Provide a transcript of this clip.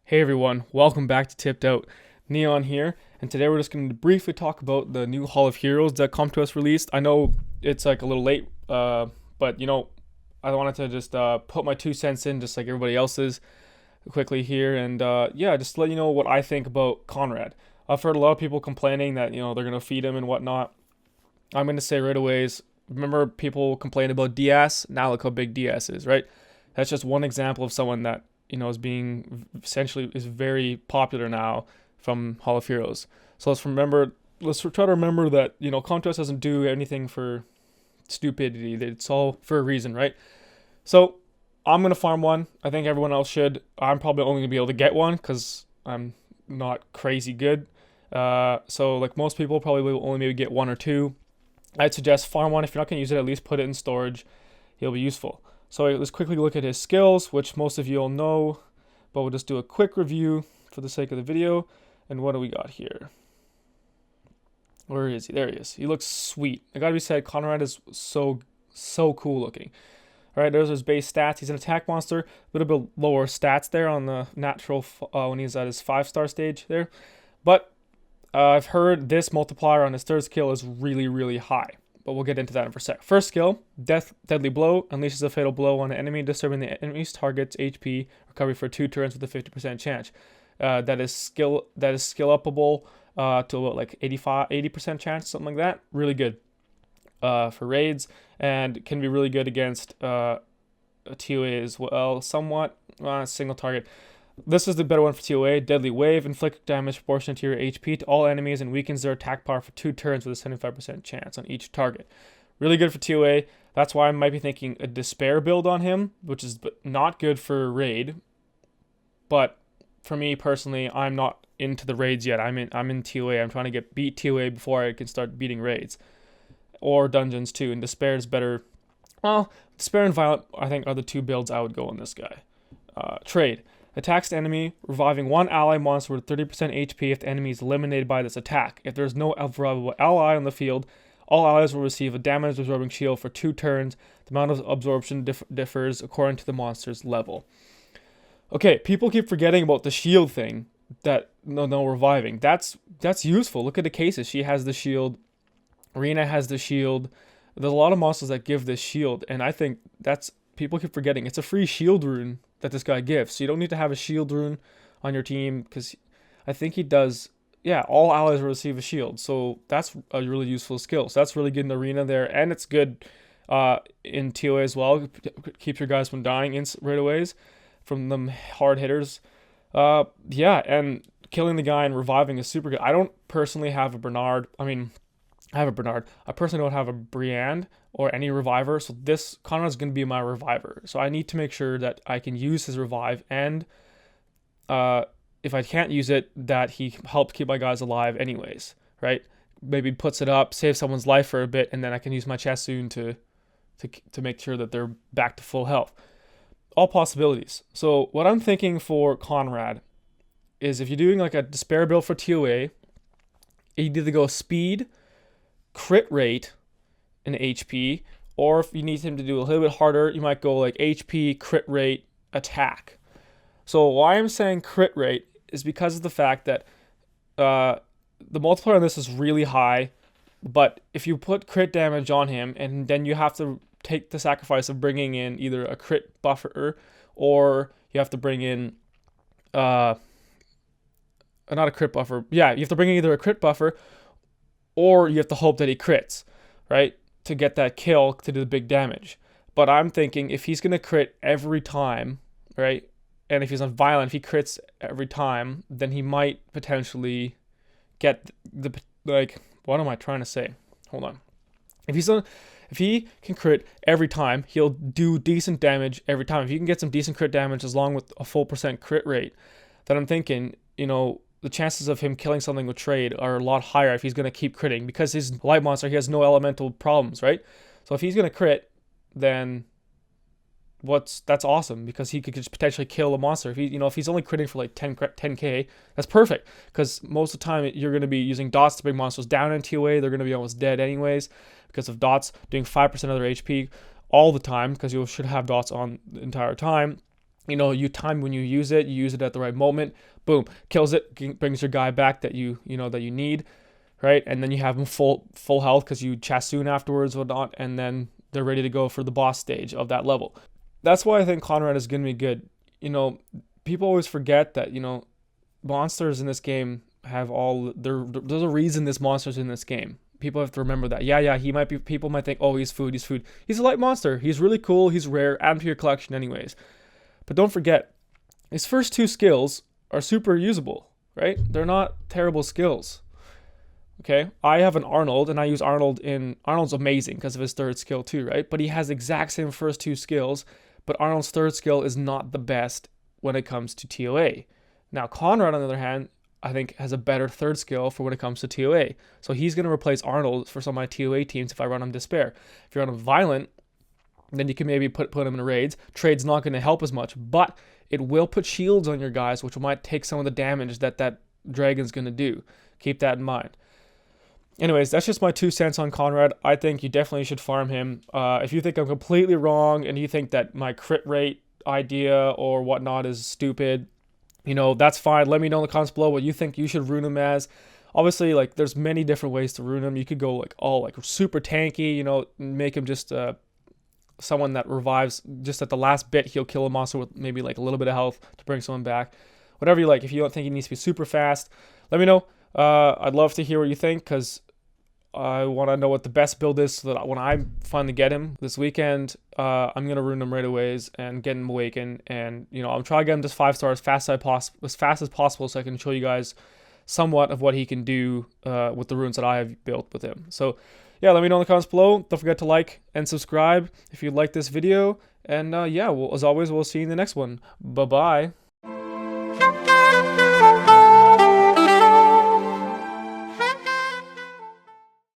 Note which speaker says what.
Speaker 1: Hey everyone, welcome back to Tipped Out. Neon here, and today we're just going to briefly talk about the new Hall of Heroes that ComTOS released. I know it's like a little late, but I wanted to just put my 2 cents in just like everybody else's quickly here, and just to let you know what I think about Conrad. I've heard a lot of people complaining that, they're going to feed him and whatnot. I'm going to say right away, remember people complain about Diaz? Now look how big Diaz is, right? That's just one example of someone that is being essentially is very popular now from Hall of Heroes. So let's try to remember that, Contos doesn't do anything for stupidity. It's all for a reason, right? So I'm going to farm one. I think everyone else should. I'm probably only going to be able to get one because I'm not crazy good. So like most people probably will only maybe get one or two. I'd suggest farm one. If you're not going to use it, at least put it in storage. He'll be useful. So let's quickly look at his skills, which most of you all know, but we'll just do a quick review for the sake of the video. And what do we got here? Where is he? There he is. He looks sweet. I gotta be said, Conrad is so cool looking. All right, there's his base stats. He's an attack monster, a little bit lower stats there on the natural when he's at his 5-star stage there. But I've heard this multiplier on his third skill is really high. But we'll get into that in a sec. First skill, Deadly Blow, unleashes a fatal blow on an enemy, disturbing the enemy's target's HP recovery for 2 turns with a 50% chance. That is skill upable to about like 80% chance, something like that. Really good for raids, and can be really good against a TOA as well, somewhat. Single target. This is the better one for TOA. Deadly Wave, inflict damage proportionate to your HP to all enemies and weakens their attack power for 2 turns with a 75% chance on each target. Really good for TOA. That's why I might be thinking a Despair build on him, which is not good for raid. But for me personally, I'm not into the raids yet. I'm in TOA. I'm trying to beat TOA before I can start beating raids or dungeons too. And Despair is better. Well, Despair and Violent I think are the two builds I would go on this guy. Trade. Attacks the enemy, reviving one ally monster with 30% HP if the enemy is eliminated by this attack. If there is no revivable ally on the field, all allies will receive a damage-absorbing shield for 2 turns. The amount of absorption differs according to the monster's level. Okay, people keep forgetting about the shield thing, that no reviving. That's useful. Look at the cases. She has the shield. Rena has the shield. There's a lot of monsters that give this shield, and I think people keep forgetting. It's a free shield rune that this guy gives. So you don't need to have a shield rune on your team because I think he does, all allies will receive a shield. So that's a really useful skill. So that's really good in the arena there. And it's good in TOA as well. Keeps your guys from dying right away from them hard hitters. And killing the guy and reviving is super good. I don't personally have a Bernard. I have a Bernard. I personally don't have a Briand or any reviver, so this Conrad is going to be my reviver. So I need to make sure that I can use his revive, and if I can't use it, that he helps keep my guys alive anyways, right? Maybe puts it up, saves someone's life for a bit, and then I can use my Chassoon to make sure that they're back to full health. All possibilities. So what I'm thinking for Conrad is if you're doing like a Despair build for TOA, you either go speed, crit rate, and HP, or if you need him to do a little bit harder, you might go like HP, crit rate, attack. So why I'm saying crit rate is because of the fact that the multiplier on this is really high, but if you put crit damage on him, and then you have to take the sacrifice of bringing in either a crit buffer, or you have to bring in not a crit buffer. You have to bring in either a crit buffer, or you have to hope that he crits, right? To get that kill to do the big damage. But I'm thinking if he's going to crit every time, right? And if he's on violent, if he crits every time, then he might potentially get what am I trying to say? Hold on. If he can crit every time, he'll do decent damage every time. If you can get some decent crit damage as long with a full % crit rate, then I'm thinking, the chances of him killing something with trade are a lot higher if he's going to keep critting, because his light monster, he has no elemental problems, right? So if he's going to crit, then that's awesome, because he could just potentially kill a monster. If he's only critting for like 10k, that's perfect, because most of the time you're going to be using dots to bring monsters down in TOA. They're going to be almost dead anyways because of dots doing 5% of their HP all the time, because you should have dots on the entire time. you time when you use it at the right moment, boom, kills it, brings your guy back that that you need, right? And then you have them full health because you chassoon afterwards, whatnot, and then they're ready to go for the boss stage of that level. That's why I think Conrad is going to be good. People always forget that monsters in this game have there's a reason this monster's in this game. People have to remember that. Yeah, people might think, oh, he's food. He's a light monster. He's really cool. He's rare. Add him to your collection anyways. But don't forget, his first 2 skills are super usable, right? They're not terrible skills. Okay, I have an Arnold, and I use Arnold's amazing because of his 3rd skill too, right? But he has the exact same first 2 skills, but Arnold's 3rd skill is not the best when it comes to TOA. Now, Conrad, on the other hand, I think has a better 3rd skill for when it comes to TOA. So he's going to replace Arnold for some of my TOA teams if I run him Despair. If you run him Violent, then you can maybe put him in raids. Trade's not going to help as much, but it will put shields on your guys, which might take some of the damage that dragon's going to do. Keep that in mind. Anyways, that's just my 2 cents on Conrad. I think you definitely should farm him. If you think I'm completely wrong and you think that my crit rate idea or whatnot is stupid, that's fine. Let me know in the comments below what you think you should rune him as. Obviously, there's many different ways to rune him. You could go super tanky, make him just someone that revives just at the last bit. He'll kill a monster with maybe a little bit of health to bring someone back. Whatever you like. If you don't think he needs to be super fast, let me know. I'd love to hear what you think because I want to know what the best build is so that when I finally get him this weekend, I'm going to rune him right away and get him awakened. And, I'm trying to get him to 5 stars as fast as possible so I can show you guys somewhat of what he can do with the runes that I have built with him. So, yeah, let me know in the comments below. Don't forget to like and subscribe if you like this video. And, as always, we'll see you in the next one. Bye-bye.